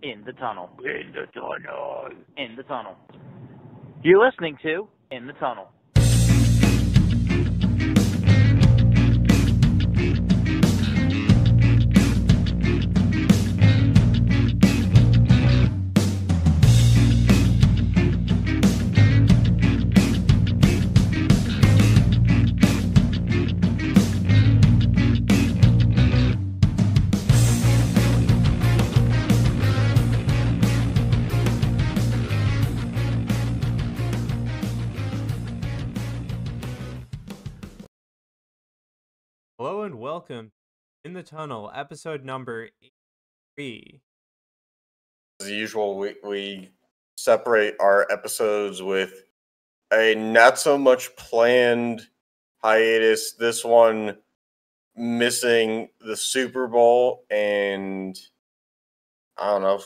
In the tunnel. In the tunnel. In the tunnel. You're listening to In the Tunnel. Hello and welcome in the tunnel, episode number 83. As usual, we separate our episodes with a not so much planned hiatus. This one missing the Super Bowl, and I don't know.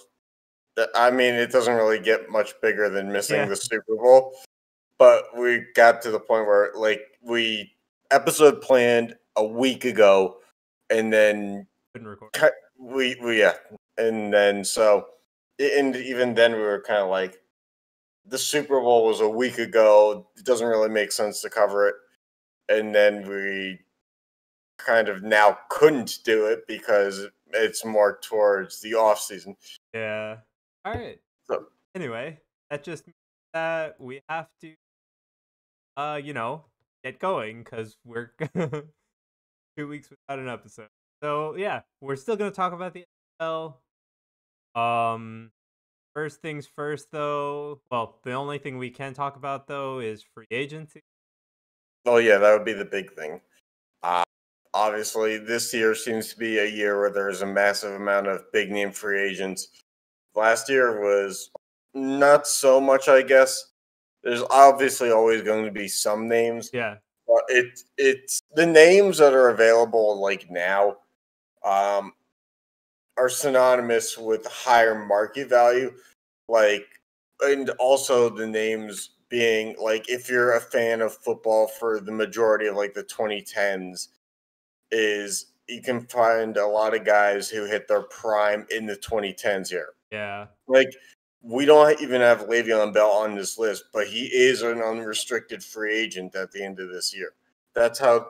I mean, it doesn't really get much bigger than missing Yeah. the Super Bowl, but we got to the point where, we episode planned a week ago, and then Couldn't record. yeah, and then and even then we were kind of like, the Super Bowl was a week ago. It doesn't really make sense to cover it, and then we kind of now couldn't do it because it's more towards the off season. Yeah. All right. So Anyway, that just means that we have to, get going because we're 2 weeks without an episode. So yeah, we're still gonna talk about the NFL. First things first, though. Well, the only thing we can talk about though is free agency. oh yeah, that would be the big thing. Obviously, this year seems to be a year where there's a massive amount of big name free agents. Last year was not so much, I guess. There's obviously always going to be some names, Yeah. but it's the names that are available like now are synonymous with higher market value, like, and also the names being like, if you're a fan of football for the majority of like the 2010s, is you can find a lot of guys who hit their prime in the 2010s here. Yeah. Like, we don't even have Le'Veon Bell on this list, but he is an unrestricted free agent at the end of this year. That's how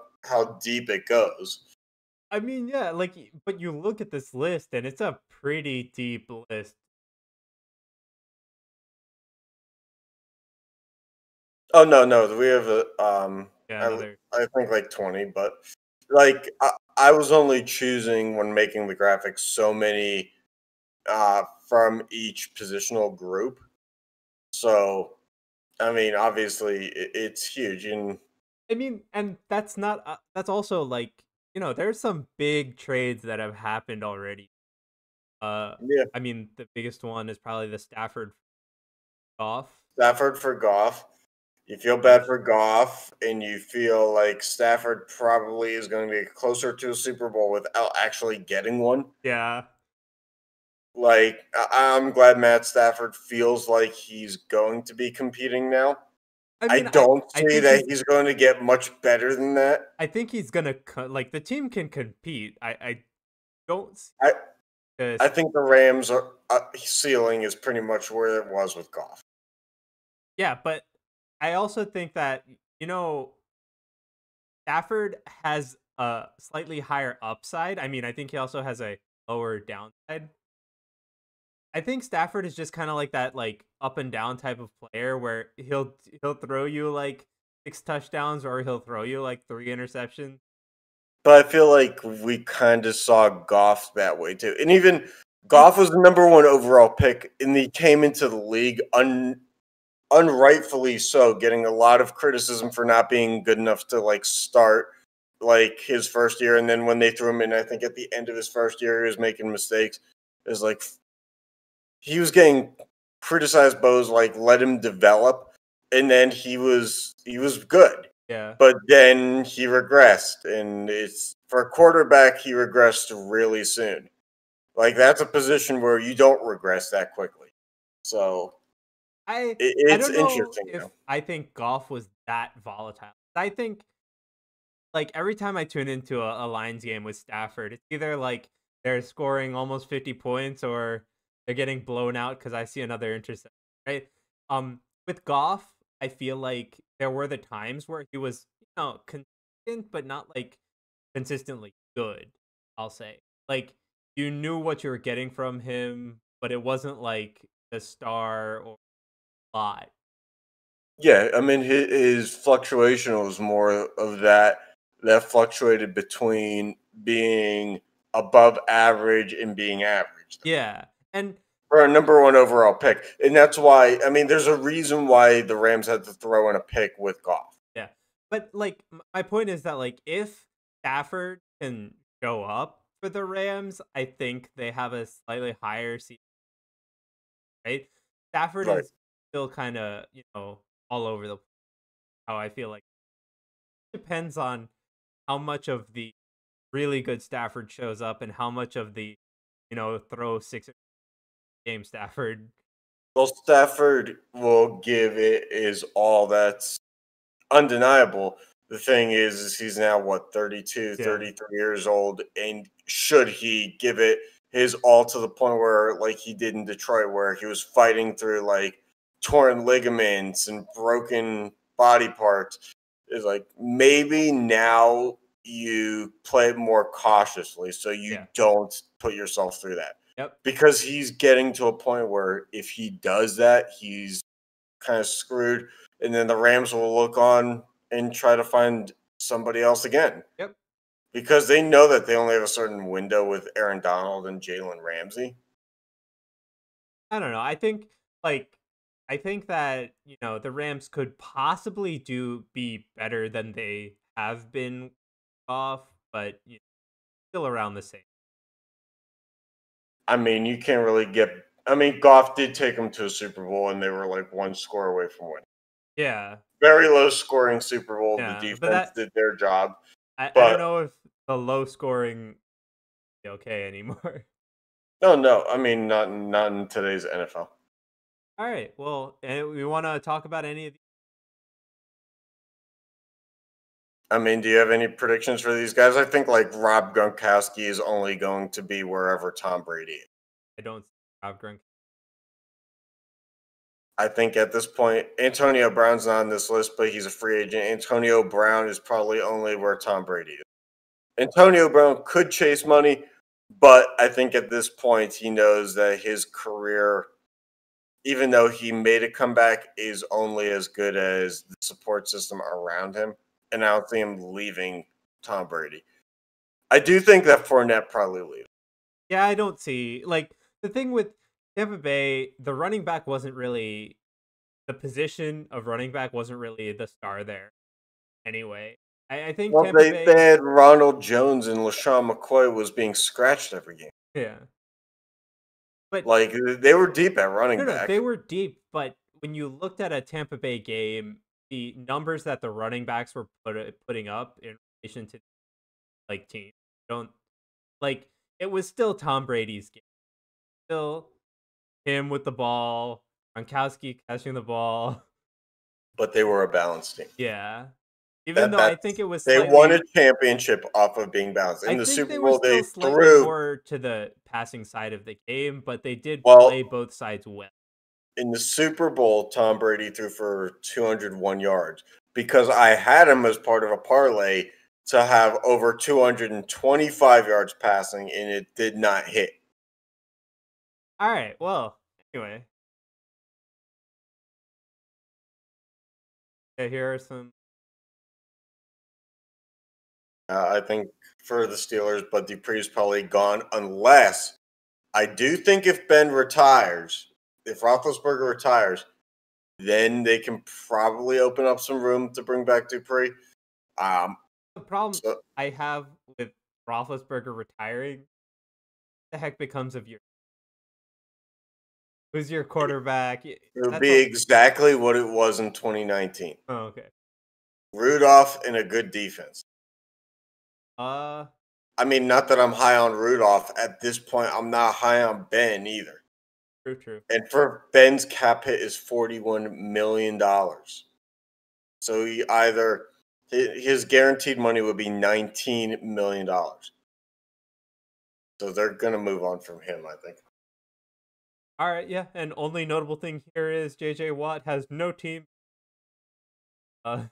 deep it goes. I mean, yeah, but you look at this list and it's a pretty deep list. Oh no, we have Yeah, another. I think like 20, but like I was only choosing when making the graphics so many from each positional group. So I mean, obviously it's huge, and I mean, and that's not. That's also there's some big trades that have happened already. yeah, I mean, the biggest one is probably the Stafford off. Stafford for Goff. You feel bad Which, for Goff, and you feel like Stafford probably is going to be closer to a Super Bowl without actually getting one. yeah. Like, I'm glad Matt Stafford feels like he's going to be competing now. I I mean, I don't I see think that he's. he's going to get much better than that. I think he's gonna like the team can compete. I don't see I I this. think the Rams' ceiling is pretty much where it was with Goff. Yeah, but I also think that you know Stafford has a slightly higher upside. I mean, I think he also has a lower downside. I think Stafford is just kind of like that, like up and down type of player where he'll throw you like 6 touchdowns or he'll throw you like 3 interceptions. But I feel like we kind of saw Goff that way too. And even I Goff was the number one overall pick, and he came into the league unrightfully so, getting a lot of criticism for not being good enough to like start like his first year. And then when they threw him in, I think at the end of his first year, he was making mistakes. It was like he was getting criticized, but was like, let him develop. And then he was good. yeah. But then he regressed, and it's for a quarterback, he regressed really soon. Like, that's a position where you don't regress that quickly. So I I it's don't know interesting if now. I think golf was that volatile. I think like every time I tune into a Lions game with Stafford, it's either like they're scoring almost 50 points or they're getting blown out because I see another interception, right? With Goff, I feel like there were the times where he was, consistent, but not like consistently good. I'll say, like you knew what you were getting from him, but it wasn't like the star or lot. Yeah, I mean his fluctuation was more of that fluctuated between being above average and being average Yeah, and for a number one overall pick, and that's why I mean there's a reason why the Rams had to throw in a pick with Goff. yeah, but like my point is that like if Stafford can show up for the Rams, I think they have a slightly higher seat. Right, Stafford Right. is still kind of all over the how I feel like depends on how much of the really good Stafford shows up and how much of the throw six game Stafford. Well, Stafford will give it is all that's undeniable. The thing is he's now what 32, Yeah, 33 years old, and should he give it his all to the point where like he did in Detroit where he was fighting through like torn ligaments and broken body parts, is like maybe now you play more cautiously so you yeah, don't put yourself through that, yep, because he's getting to a point where if he does that he's kind of screwed, and then the Rams will look on and try to find somebody else again yep. because they know that they only have a certain window with Aaron Donald and Jalen Ramsey. I don't know. I think that the Rams could possibly be better than they have been off, but still around the same. I mean, you can't really get. I mean, Goff did take them to a Super Bowl, and they were like one score away from winning. Yeah, Very low scoring Super Bowl. The yeah, but defense did their job, I don't but know if the low scoring is okay anymore. no. I mean, not in today's NFL. All right, well, and we want to talk about any of these. I mean, do you have any predictions for these guys? I think like Rob Gronkowski is only going to be wherever Tom Brady is. I don't have Grunk. I think at this point, Antonio Brown's not on this list, but he's a free agent. Antonio Brown is probably only where Tom Brady is. Antonio Brown could chase money, but I think at this point he knows that his career, even though he made a comeback, is only as good as the support system around him. And I don't see him leaving Tom Brady. I do think that Fournette probably leaves. Yeah, I don't see like the thing with Tampa Bay. The running back wasn't really the position of running back wasn't really the star there anyway. I think Well, Tampa they Bay. had Ronald Jones and LaShawn McCoy was being scratched every game. Yeah, but Like they were deep at no, running no, they back. were deep. But when you looked at a Tampa Bay game, the numbers that the running backs were putting up in relation to like team don't like it was still Tom Brady's game. Still him with the ball, Gronkowski catching the ball. But they were a balanced team. Yeah. Even That though I that think it was they won a slightly championship off of being balanced. I In the think Super they were Bowl, still they slightly threw more to the passing side of the game, but they did well play both sides well. in the Super Bowl. Tom Brady threw for 201 yards because I had him as part of a parlay to have over 225 yards passing, and it did not hit. All right. Well, anyway, yeah, here are some. I think for the Steelers, but Dupree's probably gone unless I do think if Ben retires, if Roethlisberger retires, then they can probably open up some room to bring back Dupree. Um, The problem so I have with Roethlisberger retiring, the heck becomes of your who's your quarterback? it would That's be a exactly what it was in 2019. oh, okay. Rudolph and a good defense. Uh, I mean, not that I'm high on Rudolph at this point. I'm not high on Ben either. true, true. And for Ben's cap hit is $41 million. So he either his guaranteed money would be $19 million. So they're gonna move on from him, I think. All right, yeah, and only notable thing here is J.J. Watt has no team. Uh,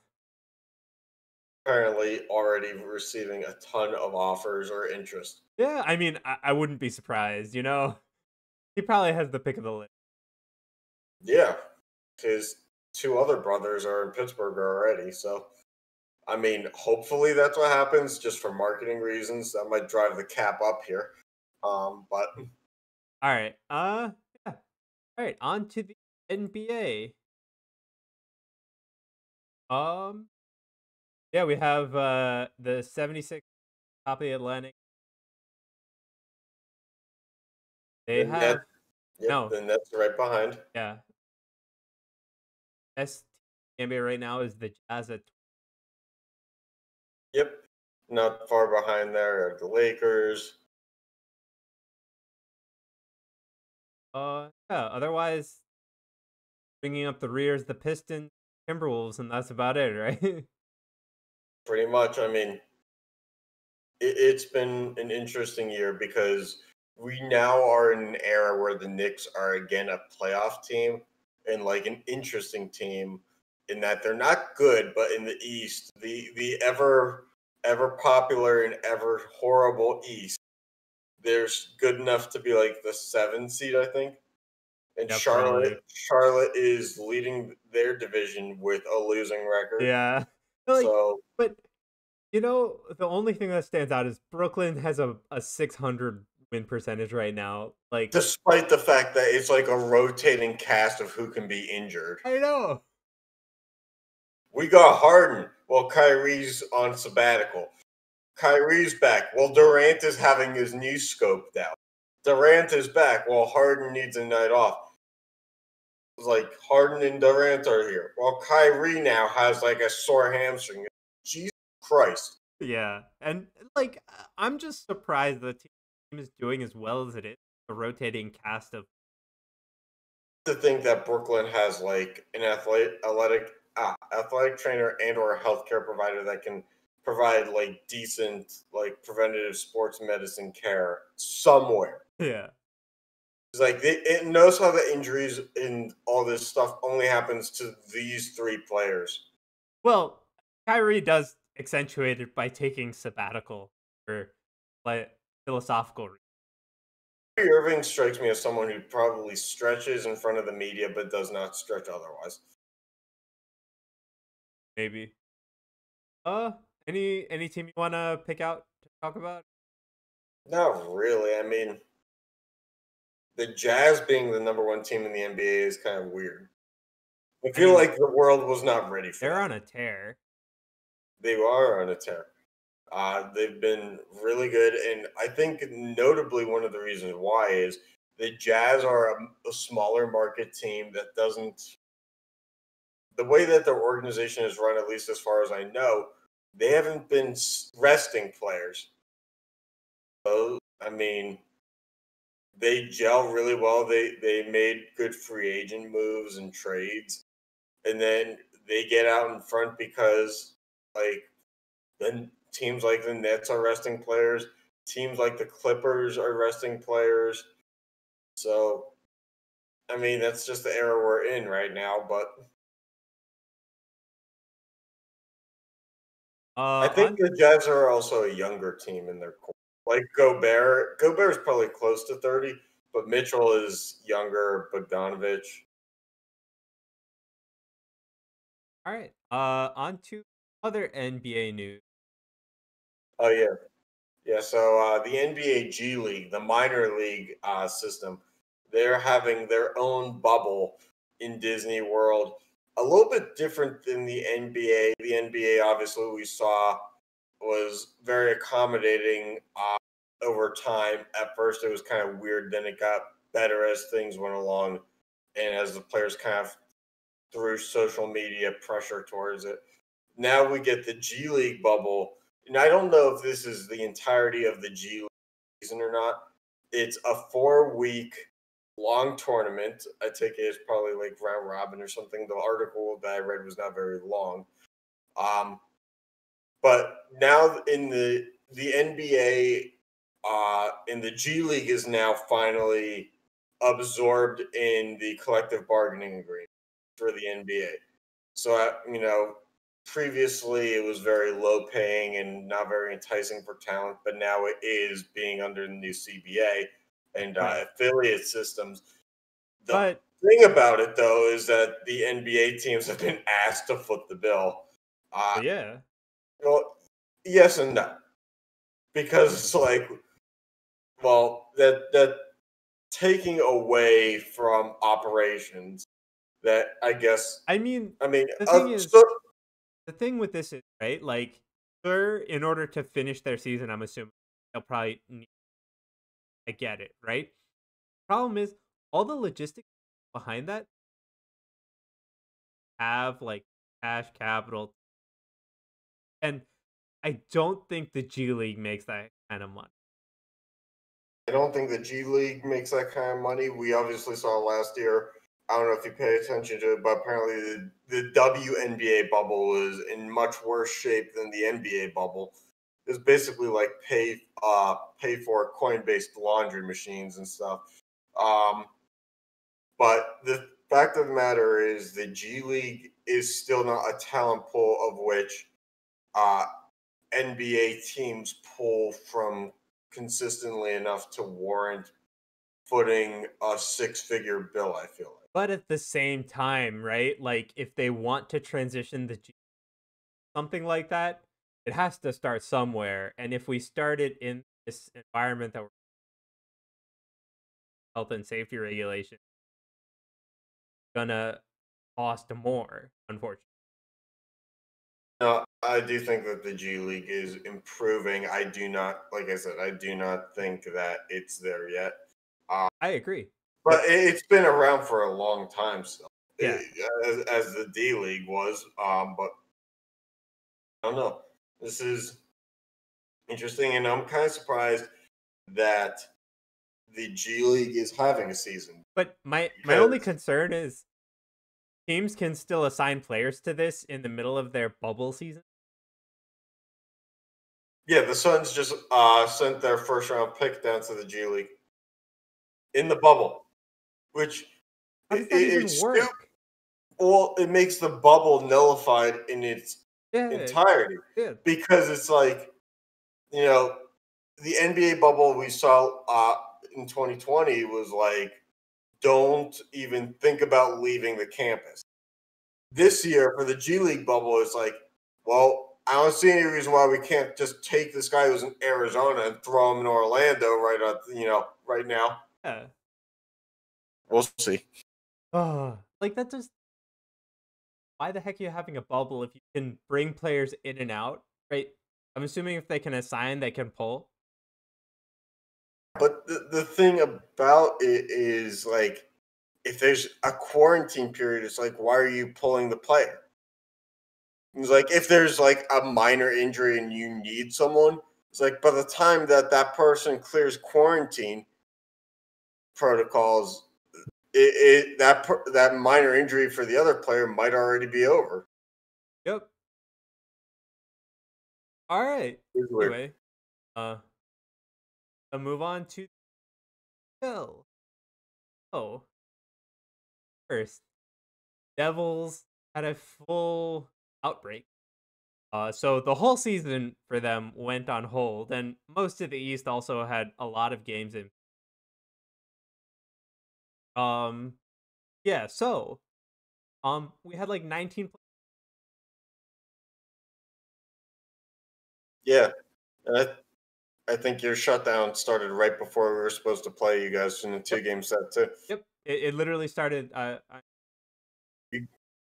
Apparently, already receiving a ton of offers or interest. yeah, I mean, I wouldn't be surprised. He probably has the pick of the list. Yeah, his two other brothers are in Pittsburgh already. So, I mean, hopefully that's what happens. Just for marketing reasons, that might drive the cap up here. But All right, yeah. All right, on to the NBA. Um, yeah, we have the 76 top of the Atlantic. the They net, have yep, no, the net's right behind. yeah. Best team in the NBA right now is the Jazz at Yep, not far behind there are the Lakers. yeah. Otherwise, bringing up the rear is the Pistons, Timberwolves, and that's about it, right? Pretty much. I mean, it's been an interesting year because we now are in an era where the Knicks are again a playoff team and like an interesting team in that they're not good, but in the East, the ever popular and ever horrible East, they're good enough to be like the 7 seed, I think. And Yeah, probably. Charlotte is leading their division with a losing record. Yeah. Like, So but the only thing that stands out is Brooklyn has a 600 win percentage right now. Like, despite the fact that it's like a rotating cast of who can be injured. I know. We got Harden. Well, Kyrie's on sabbatical. Kyrie's back. Well, Durant is having his knee scoped out. Durant is back. Well, Harden needs a night off. It's like Harden and Durant are here. Well, Kyrie now has like a sore hamstring. Jesus Christ. Yeah. And like I'm just surprised the team is doing as well as it is. A rotating cast of To think that Brooklyn has like an athletic trainer and or a healthcare provider that can provide like decent like preventative sports medicine care somewhere. yeah. It's like it knows how the injuries and all this stuff only happens to these three players. Well, Kyrie does accentuate it by taking sabbatical for like philosophical reasons. Kyrie Irving strikes me as someone who probably stretches in front of the media but does not stretch otherwise. Maybe. Uh any team you wanna pick out to talk about? Not really. I mean, the Jazz being the number one team in the NBA is kind of weird. I I feel mean, like the world was not ready for they're that. on a tear. They are on a tear. They've been really good, and I think notably one of the reasons why is the Jazz are a smaller market team that doesn't. The way that their organization is run, at least as far as I know, they haven't been resting players. So, I mean, they gel really well. They made good free agent moves and trades, and then they get out in front because like then teams like the Nets are resting players. Teams like the Clippers are resting players. So, I mean, that's just the era we're in right now. But I think On the Jazz are also a younger team in their core. Like Gobert. Gobert is probably close to 30, but Mitchell is younger. Bogdanovich. all right. On to other NBA news. Oh, yeah. Yeah, so the NBA G League, the minor league system, they're having their own bubble in Disney World. A little bit different than the NBA. The NBA, obviously, we saw was very accommodating over time. At first, it was kind of weird. Then it got better as things went along and as the players kind of threw social media pressure towards it. Now we get the G League bubble. And I don't know if this is the entirety of the G League season or not. It's a 4 week long tournament. I take it it's probably like round robin or something. The article that I read was not very long. Um, but now in the NBA, in the G League is now finally absorbed in the collective bargaining agreement for the NBA. So, previously it was very low paying and not very enticing for talent, but now it is being under the new CBA and Right. affiliate systems. The But thing about it, though, is that the NBA teams have been asked to foot the bill. yeah, Well, yes and no, because it's like, well, that taking away from operations. That I guess. I mean, I mean, the thing is, so the thing with this is right. Like, sure, in order to finish their season, I'm assuming they'll probably. I get it, right? Problem is, all the logistics behind that have like cash capital, and I don't think the G League makes that kind of money. I don't think the G League makes that kind of money. We obviously saw last year. I don't know if you pay attention to it, but apparently the WNBA bubble was in much worse shape than the NBA bubble. It's basically like pay for coin-based laundry machines and stuff. Um, but the fact of the matter is, the G League is still not a talent pool of which uh, NBA teams pull from consistently enough to warrant footing a six-figure bill, I feel like. But at the same time, right? Like, if they want to transition the G something like that, it has to start somewhere. And if we start it in this environment that we're health and safety regulation, gonna cost more, unfortunately. No, I do think that the G League is improving. I do not, like I said, I do not think that it's there yet. I agree. But it's been around for a long time still, Yeah. as the D League was. But I don't know. This is interesting, and I'm kind of surprised that the G League is having a season. But my only Because, concern is teams can still assign players to this in the middle of their bubble season. yeah, the Suns just sent their first round pick down to the G League in the bubble, which How does that even it's stupid. work? Well, it makes the bubble nullified in its Yeah, entirety yeah, because it's like, you know, the NBA bubble we saw in 2020 was like, don't even think about leaving the campus. This year for the G League bubble, it's like, well, I don't see any reason why we can't just take this guy who's in Arizona and throw him in Orlando right now. yeah. We'll see. Like that just why the heck are you having a bubble if you can bring players in and out, right? I'm assuming if they can assign, they can pull. But the thing about it is like, if there's a quarantine period, it's like, why are you pulling the player? It's like, if there's like a minor injury and you need someone, it's like by the time that that person clears quarantine protocols, that minor injury for the other player might already be over. Yep. All right. It's weird. Anyway, to move on to Hill. Oh, first, Devils had a full outbreak. So the whole season for them went on hold, and most of the East also had a lot of games in. Um, yeah. So, we had like 19. Yeah, and I think your shutdown started right before we were supposed to play you guys in a Yep. two-game set too. Yep. It literally started.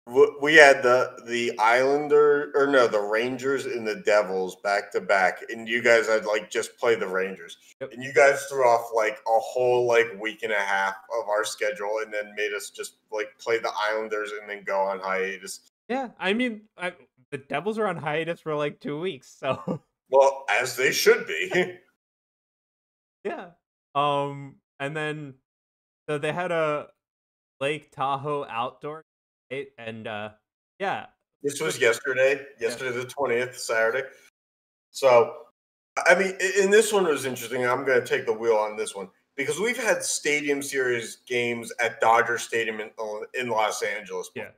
We had the Islander, or no, the Rangers and the Devils back to back, and you guys had like just play the Rangers, Yep. and you guys threw off like a whole like week and a half of our schedule, and then made us just like play the Islanders and then go on hiatus. Yeah. I mean, the Devils are on hiatus for like 2 weeks, so Well, as they should be. yeah. And then so they had a Lake Tahoe outdoor, right? And yeah, This was pretty, yesterday, yeah. the 20th, Saturday. So, I mean, and this one was interesting. I'm going to take the wheel on this one. because we've had Stadium Series games at Dodger Stadium in Los Angeles before.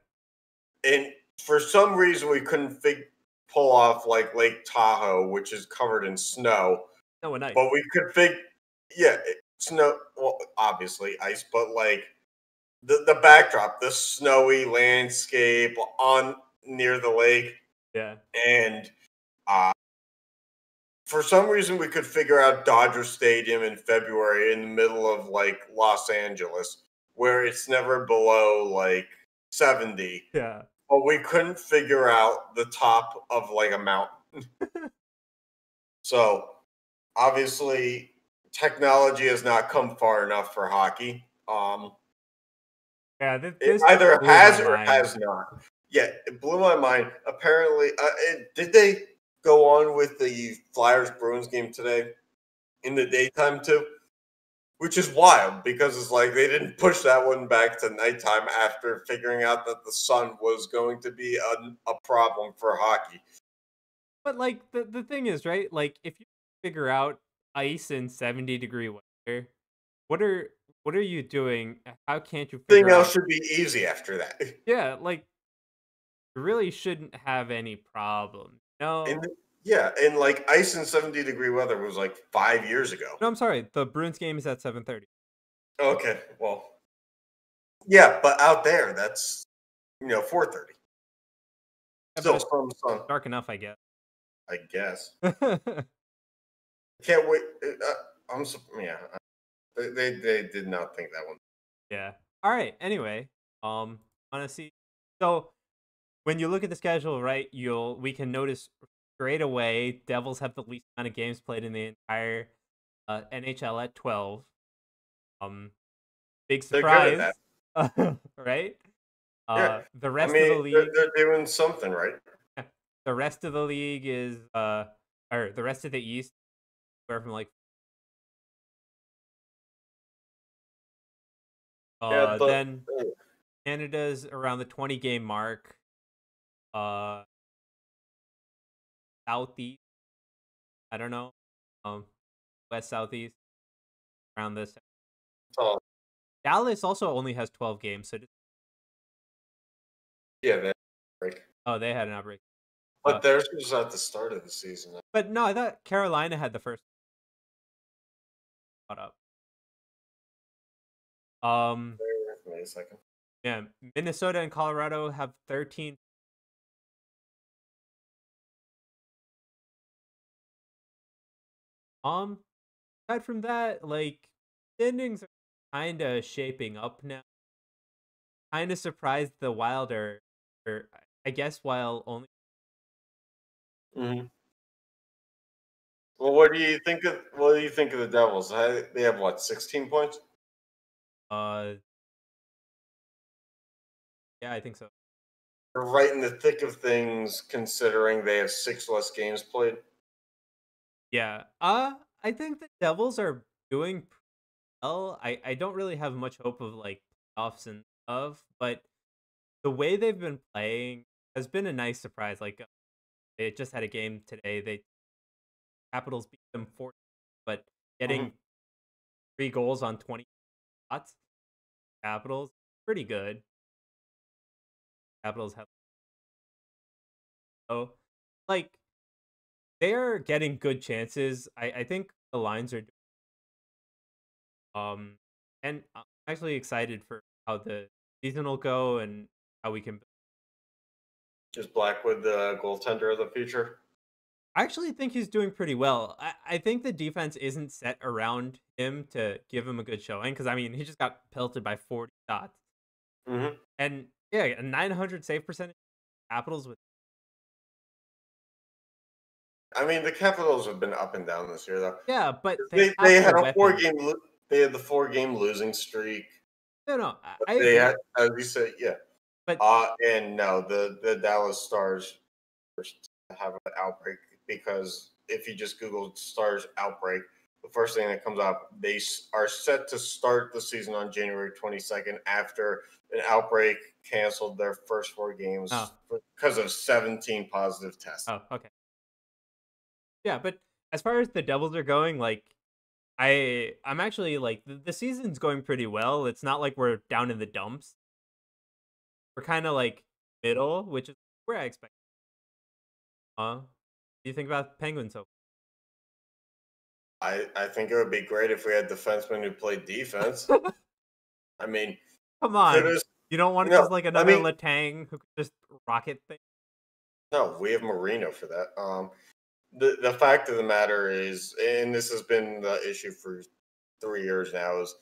Yeah. And for some reason, we couldn't pull off like Lake Tahoe, which is covered in snow. No, nice. But we could snow. Well, obviously ice, but like the backdrop, the snowy landscape on near the lake, Yeah. and for some reason we could figure out Dodger Stadium in February in the middle of like Los Angeles, where it's never below like 70. Yeah. But we couldn't figure out the top of like a mountain. So obviously technology has not come far enough for hockey. Yeah, It this either blew has my or mind. has not. Yeah, it blew my mind. Apparently, did they go on with the Flyers Bruins game today in the daytime too? Which is wild because it's like they didn't push that one back to nighttime after figuring out that the sun was going to be a problem for hockey. But like the thing is, right? Like if you figure out ice in 70-degree weather, what are what are you doing? How can't you Thing figure else out? should be easy after that. Yeah, like you really shouldn't have any problem. No. And yeah, and like ice in 70-degree weather was like 5 years ago. No, I'm sorry. The Bruins game is at 7:30. Okay, well, yeah, but out there, that's 4:30. Yeah, but Still it's some sun, dark enough, I guess. I guess. Can't wait. Yeah. They did not think that one. Yeah. All right. Anyway, honestly, so when you look at the schedule, right, we can notice straight away Devils have the least amount of games played in the entire NHL at 12. Big They're good at surprise, that. right? Yeah, The I rest of the mean league, they're doing something right. the rest of the league is or the rest of the East, where from like Yeah, then Canada's around the 20 game mark. Uh, Southeast, I don't know, West Southeast around this. oh, Dallas also only has 12 games, so yeah, they break. oh, they had an outbreak. But theirs was at the start of the season. But no, I thought Carolina had the first caught up. Bear with me a second. Yeah, Minnesota and Colorado have 13. Aside from that, like standings are kind of shaping up now. Kind of surprised the Wild or I guess while only Mm-hmm. Well, what do you think of the Devils? They have what, 16 points? uh yeah, I think so. They're right in the thick of things, considering they have 6 less games played. Yeah. I think the Devils are doing well. I don't really have much hope of like playoffs and stuff, but the way they've been playing has been a nice surprise. Like they just had a game today. They Capitals beat them 4, but getting 3 goals on 20 shots. Capitals pretty good. Capitals have oh like they're getting good chances. I think the lines are and I'm actually excited for how the season will go and how we can. Is Blackwood the goaltender of the future? I actually think he's doing pretty well. I think the defense isn't set around him to give him a good showing because I mean he just got pelted by 40 shots Mm-hmm. and yeah, a 900 save percentage. Capitals with I mean, the Capitals have been up and down this year, though. yeah, but They have had the a weapons. they had the 4 game losing streak. No, But I they agree. had, as you said, yeah. But And no, the Dallas Stars have an outbreak because if you just Google Stars outbreak, the first thing that comes up, they are set to start the season on January 22nd after an outbreak canceled their first 4 games oh, because of 17 positive tests. oh, okay. Yeah, but as far as the Devils are going, like I'm actually like the season's going pretty well. It's not like we're down in the dumps. We're kind of like middle, which is where I expect. What do you think about Penguins so I think it would be great if we had defensemen who played defense. far? I mean, Come could on. us You don't want no, just like I another mean, Letang who could just rocket things? no, we have Marino for that. The fact of the matter is, and this has been the issue for 3 years now, is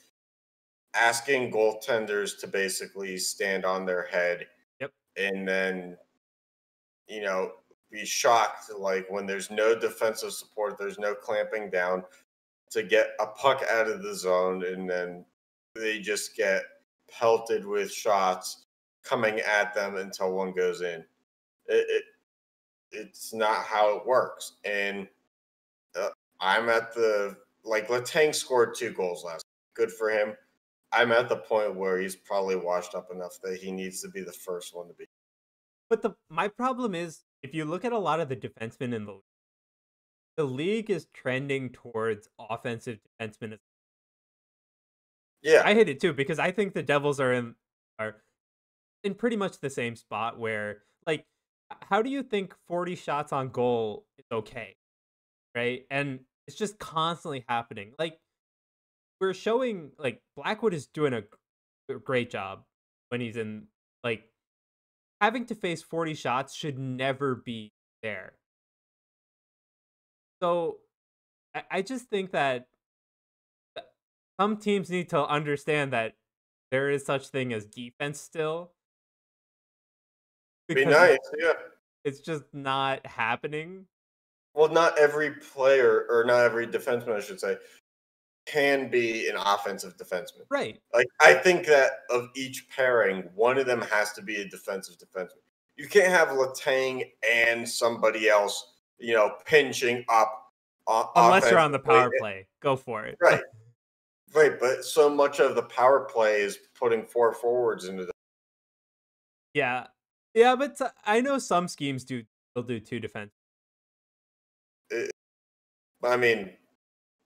asking goaltenders to basically stand on their head Yep. and then you know be shocked like when there's no defensive support, there's no clamping down to get a puck out of the zone, and then they just get pelted with shots coming at them until one goes in. It it's not how it works, and uh, I'm at the like Letang scored 2 goals last. Good for him. I'm at the point where he's probably washed up enough that he needs to be the first one to be. But my problem is if you look at a lot of the defensemen in the league is trending towards offensive defensemen. Yeah, I hate it too because I think the Devils are in pretty much the same spot where like how do you think 40 shots on goal is okay, right? And it's just constantly happening. Like we're showing like Blackwood is doing a great job when he's in like having to face 40 shots should never be there. So I just think that some teams need to understand that there is such thing as defense still be because nice. Yeah. it's just not happening. Well, not every player or not every defenseman, I should say, can be an offensive defenseman. Right. Like I think that of each pairing, one of them has to be a defensive defenseman. You can't have Letang and somebody else, pinching up Unless you're on the offensively. power play. Go for it. Right, right. But so much of the power play is putting 4 forwards into the. Yeah. Yeah, but I know some schemes they'll do two defense. It, I mean,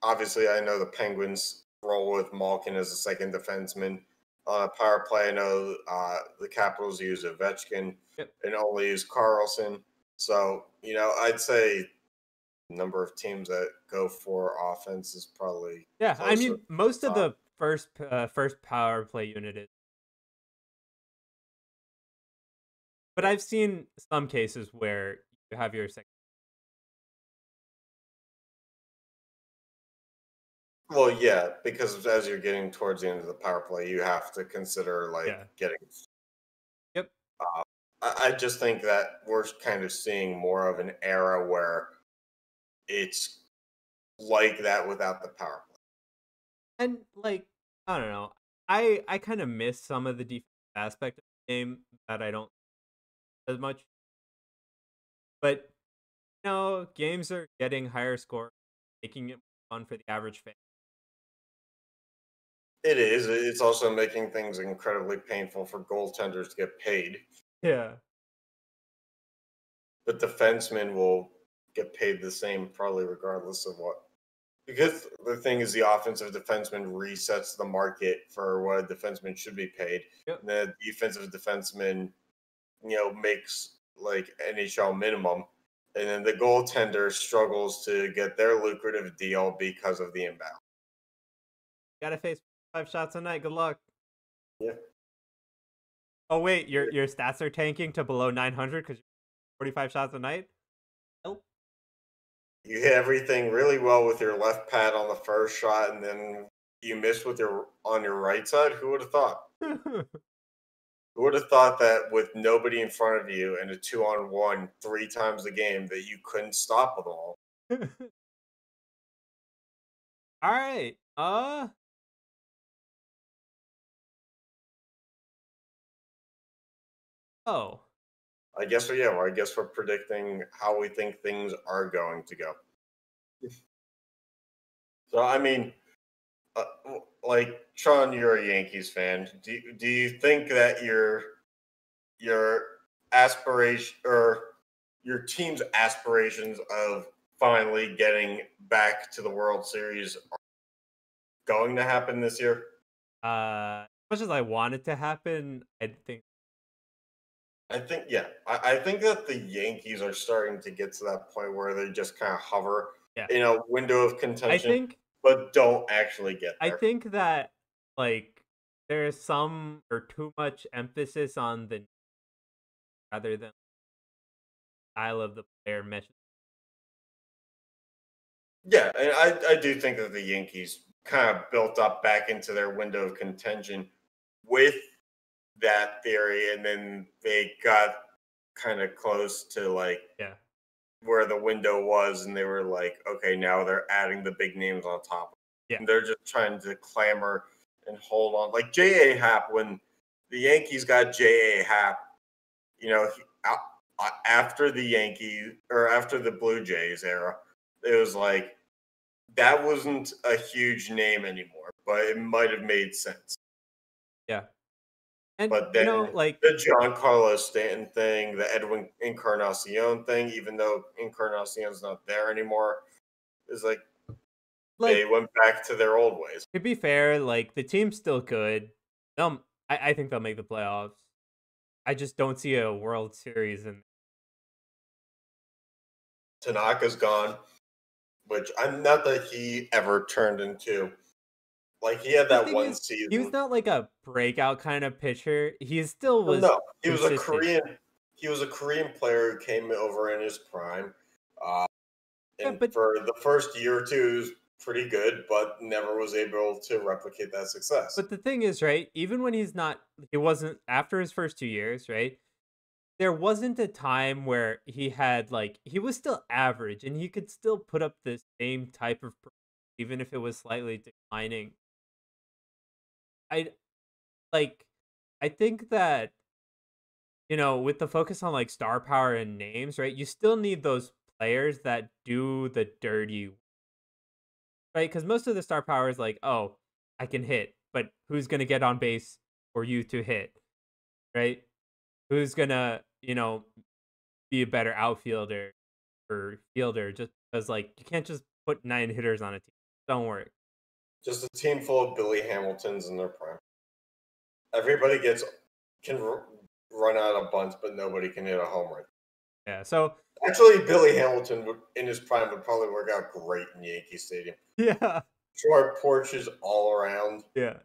obviously, I know the Penguins roll with Malkin as a second defenseman. On a power play, I know the Capitals use Ovechkin Yep. and only use Carlson. So, I'd say the number of teams that go for offense is probably Yeah, I closer to mean most the of top. the first power play unit is, but I've seen some cases where you have your second. Well, yeah, because as you're getting towards the end of the power play, you have to consider like Yeah. getting. Yep. I just think that we're kind of seeing more of an era where it's like that without the power play. And like I don't know. I kind of miss some of the defense aspect of the game that I don't as much. But games are getting higher score, making it fun for the average fan. It is. It's also making things incredibly painful for goaltenders to get paid. Yeah. But defensemen will get paid the same probably regardless of what. Because the thing is, the offensive defenseman resets the market for what a defenseman should be paid. Yep. And the defensive defenseman, makes like NHL minimum. And then the goaltender struggles to get their lucrative deal because of the imbalance. Gotta face 5 shots a night. Good luck. Yeah. Oh wait, your stats are tanking to below 900 because 45 shots a night. Nope. You hit everything really well with your left pad on the first shot, and then you miss with your on your right side. Who would have thought? Who would have thought that with nobody in front of you and a 2-on-1 3 times a game that you couldn't stop with all? All right. Oh. I guess yeah. Well, I guess we're predicting how we think things are going to go. So I mean, uh, like Sean, you're a Yankees fan. Do you think that your aspiration or your team's aspirations of finally getting back to the World Series going to happen this year? As much as I want it to happen, I think I think that the Yankees are starting to get to that point where they just kind of hover yeah. in a window of I contention, think but don't actually get I there. think that like there's some or too much emphasis on the rather than style of the player mesh. Yeah, and I do think that the Yankees kind of built up back into their window of contention with that theory, and then they got kind of close to like Yeah. where the window was, and they were like, okay, now they're adding the big names on top. Yeah. And they're just trying to clamor and hold on. Like J.A. Happ, when the Yankees got J.A. Happ, you know, after the Yankees or after the Blue Jays era, it was like that wasn't a huge name anymore, but it might have made sense. Yeah. And But then like the John Carlos Stanton thing, the Edwin Encarnacion thing, even though Encarnacion's not there anymore, is like they went back to their old ways. to be fair, like the team's still good. I think they'll make the playoffs. I just don't see a World Series in Tanaka's gone, which I'm not that he ever turned into. Like he had the that thing one is, he was season. not like a breakout kind of pitcher. He still Well, was no, he was a consistent. Korean. He was a Korean player who came over in his prime, Yeah, and but for the first year or two, he was pretty good, but never was able to replicate that success. the thing is, right? Even when he wasn't after his first 2 years, right? There wasn't a time where he had like he was still average and he could still put up the same type of even if it was slightly declining. I like I think that with the focus on like star power and names, right? You still need those players that do the dirty, right? Because most of the star power is like, oh, I can hit, but who's gonna get on base for you to hit, right? Who's gonna, be a better outfielder or fielder? Just because like you can't just put 9 hitters on a team. Don't worry. Just a team full of Billy Hamiltons in their prime. Everybody can run out a bunt, but nobody can hit a home run. Yeah. So Actually, Billy Hamilton would, in his prime, would probably work out great in Yankee Stadium. yeah, Short porches all around. yeah.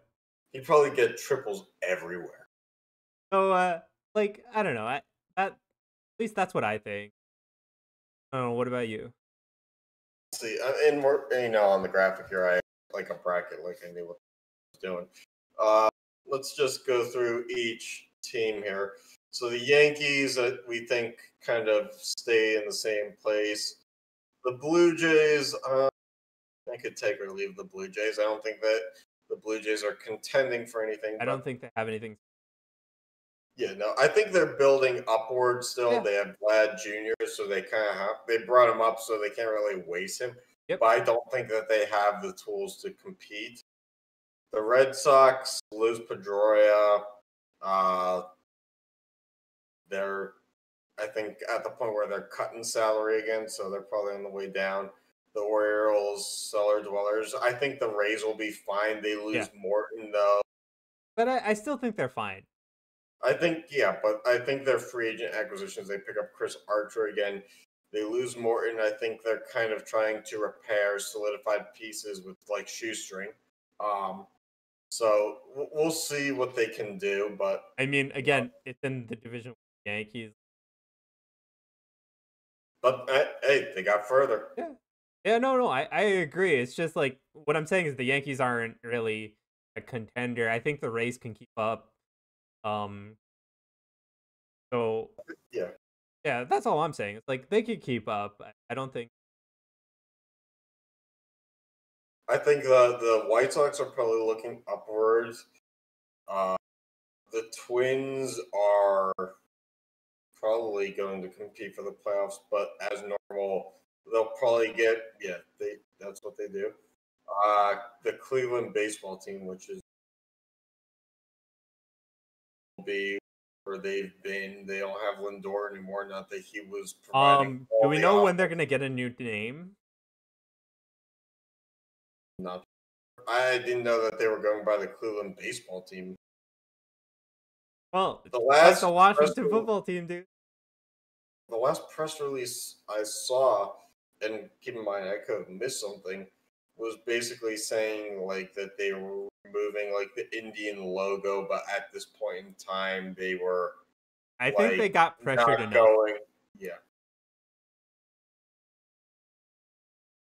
He'd probably get triples everywhere. So like I don't know. At least that's what I think. I don't know. What about you? See, and we're on the graphic here, I have like a bracket, like I knew what I was doing. Let's just go through each team here. So the Yankees, we think, kind of stay in the same place. The Blue Jays, I could take or leave the Blue Jays. I don't think that the Blue Jays are contending for anything. I don't think they have anything. Yeah, no, I think they're building upward still. Yeah. They have Vlad Jr., so they kind of they brought him up, so they can't really waste him. Yep. But I don't think that they have the tools to compete. The Red Sox, Liz Pedroia, they're, I think, at the point where they're cutting salary again, so they're probably on the way down. The Orioles, cellar dwellers. I think the Rays will be fine. They lose Morton, though. But I still think they're fine. I think, yeah, but I think their free agent acquisitions, they pick up Chris Archer again. They lose Morton. I think they're kind of trying to repair solidified pieces with like shoestring. So we'll see what they can do. But I mean, again, it's in the division with the Yankees. But hey, they got further. Yeah. Yeah, no, I agree. It's just like what I'm saying is the Yankees aren't really a contender. I think the Rays can keep up. So Yeah. yeah, that's all I'm saying. It's like they could keep up. I don't think. I think the White Sox are probably looking upwards. The Twins are probably going to compete for the playoffs, but as normal, they'll probably get that's what they do. The Cleveland baseball team, which is be where they've been, they don't have Lindor anymore. Not that he was providing. Do we know when they're gonna get a new name? Not I didn't know that they were going by the Cleveland baseball team. Well, The it's like the last Washington football team, dude. the last press release I saw, and keep in mind I could have missed something, was basically saying like that they were removing like the Indian logo, but at this point in time they were I think they like got pressured not enough. going. Yeah,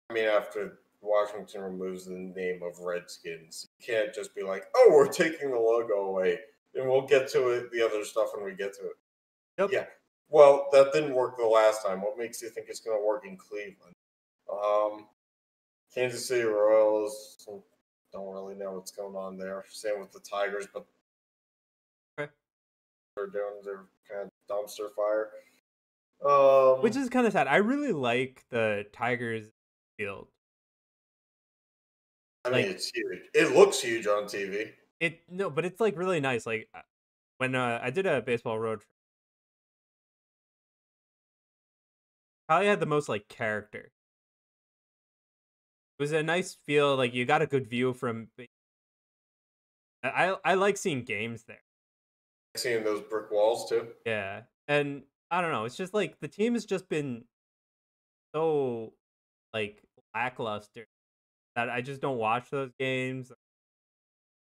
I mean after Washington removes the name of Redskins, you can't just be like, oh, we're taking the logo away, and we'll get to it the other stuff when we get to it. Yep. Yeah. Well, that didn't work the last time. What makes you think it's going to work in Cleveland? Kansas City Royals don't really know what's going on there. Same with the Tigers, but Okay. they're doing their kind of dumpster fire. Which is kind of sad. I really like the Tigers field. I Like, mean, it's huge. It looks huge on TV. but it's like really nice. Like when I did a baseball road trip, probably had the most like character. It was a nice feel. Like you got a good view from. I like seeing games there. Seeing those brick walls too. Yeah, and I don't know. It's just like the team has just been so like lackluster that I just don't watch those games.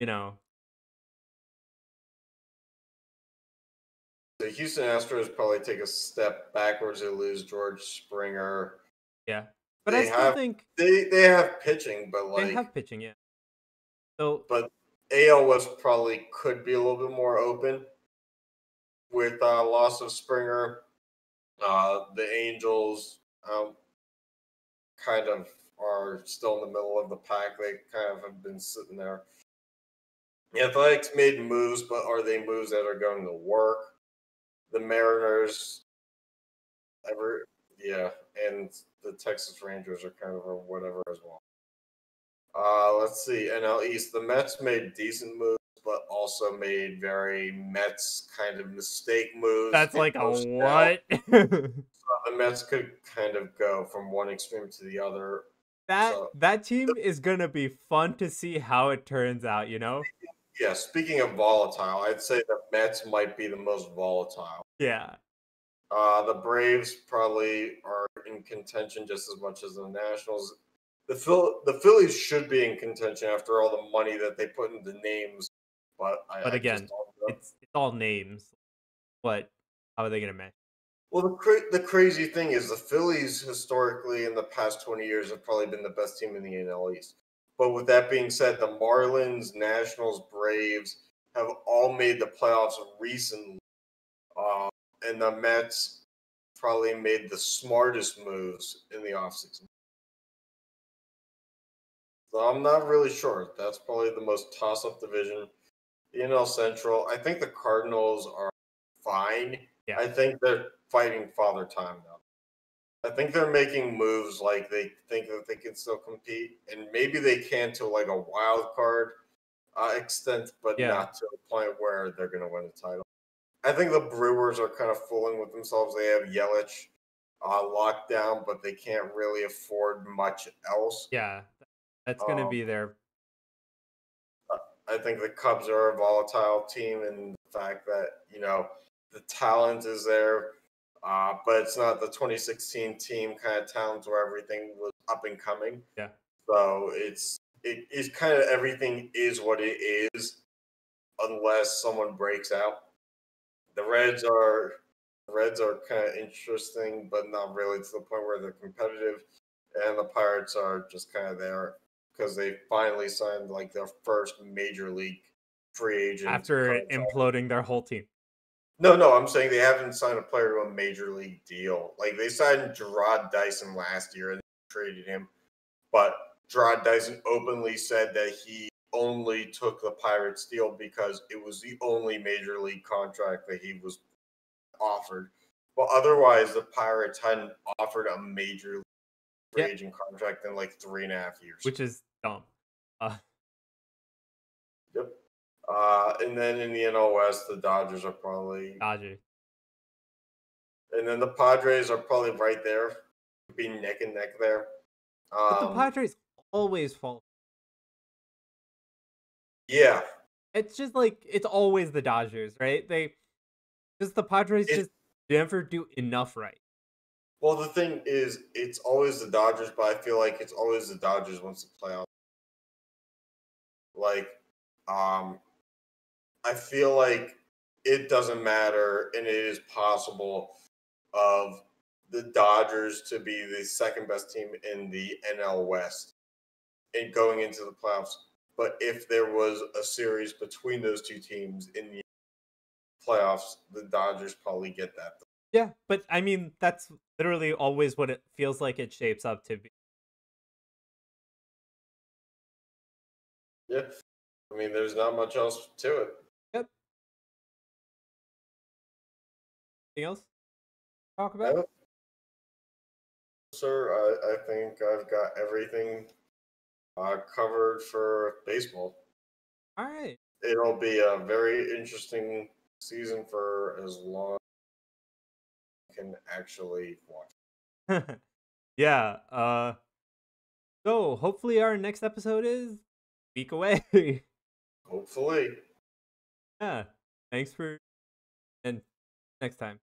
You know. The Houston Astros probably take a step backwards. They lose George Springer. Yeah, but I They still have think they have pitching, but they like have pitching. Yeah. So but AL West probably could be a little bit more open with loss of Springer. The Angels kind of are still in the middle of the pack. They kind of have been sitting there. The Athletics made moves, but are they moves that are going to work? The Mariners, ever, yeah, and the Texas Rangers are kind of a whatever as well. Let's see. NL East, the Mets made decent moves, but also made very Mets kind of mistake moves. that's like a Personnel. what? The Mets could kind of go from one extreme to the other. So that team is gonna be fun to see how it turns out. You know? yeah, speaking of volatile, I'd say the Mets might be the most volatile. Yeah. The Braves probably are in contention just as much as the Nationals. The Phillies should be in contention after all the money that they put into names, but But I just again, don't know. it's all names. But how are they gonna match? Well, the crazy thing is the Phillies historically in the past 20 years have probably been the best team in the NL East. But with that being said, the Marlins, Nationals, Braves have all made the playoffs recently. Uh, and the Mets probably made the smartest moves in the offseason. So I'm not really sure. That's probably the most toss-up division. The NL Central, I think the Cardinals are fine. Yeah. I think they're fighting father time now. I think they're making moves like they think that they can still compete, and maybe they can to like a wild card extent, but Yeah. not to the point where they're going to win the title. I think the Brewers are kind of fooling with themselves. They have Yelich locked down, but they can't really afford much else. Yeah. That's gonna be their. I think the Cubs are a volatile team, and the fact that the talent is there, but it's not the 2016 team kind of talent where everything was up and coming. Yeah. So it's kind of everything is what it is, unless someone breaks out. The Reds are kind of interesting, but not really to the point where they're competitive. And the Pirates are just kind of there because they finally signed like their first major league free agent After contract. imploding their whole team. No, I'm saying they haven't signed a player to a major league deal. Like they signed Gerard Dyson last year and traded him, but Gerard Dyson openly said that he only took the Pirates deal because it was the only major league contract that he was offered. But otherwise, the Pirates hadn't offered a major free Yeah. agent contract in like 3.5 years. Which is dumb. Yep. And then in the NL West, the Dodgers are probably, Dodgers. and then the Padres are probably right there, be neck and neck there. But the Padres always fall. Yeah. It's just like it's always the Dodgers, right? The Padres It, just never do enough right. well, the thing is, it's always the Dodgers, but I feel like it's always the Dodgers once the playoffs. Like, um, I feel like it doesn't matter, and it is possible of the Dodgers to be the second best team in the NL West and going into the playoffs. But if there was a series between those two teams in the playoffs, the Dodgers probably get that. Yeah, but I mean that's literally always what it feels like it shapes up to be. Yeah. I mean, there's not much else to it. Yep. Anything else? Talk about? No, sir. I think I've got everything covered for baseball. All right. It'll be a very interesting season for as long as I can actually watch. Yeah. So hopefully our next episode is a week away. Hopefully. Yeah. Thanks for and next time.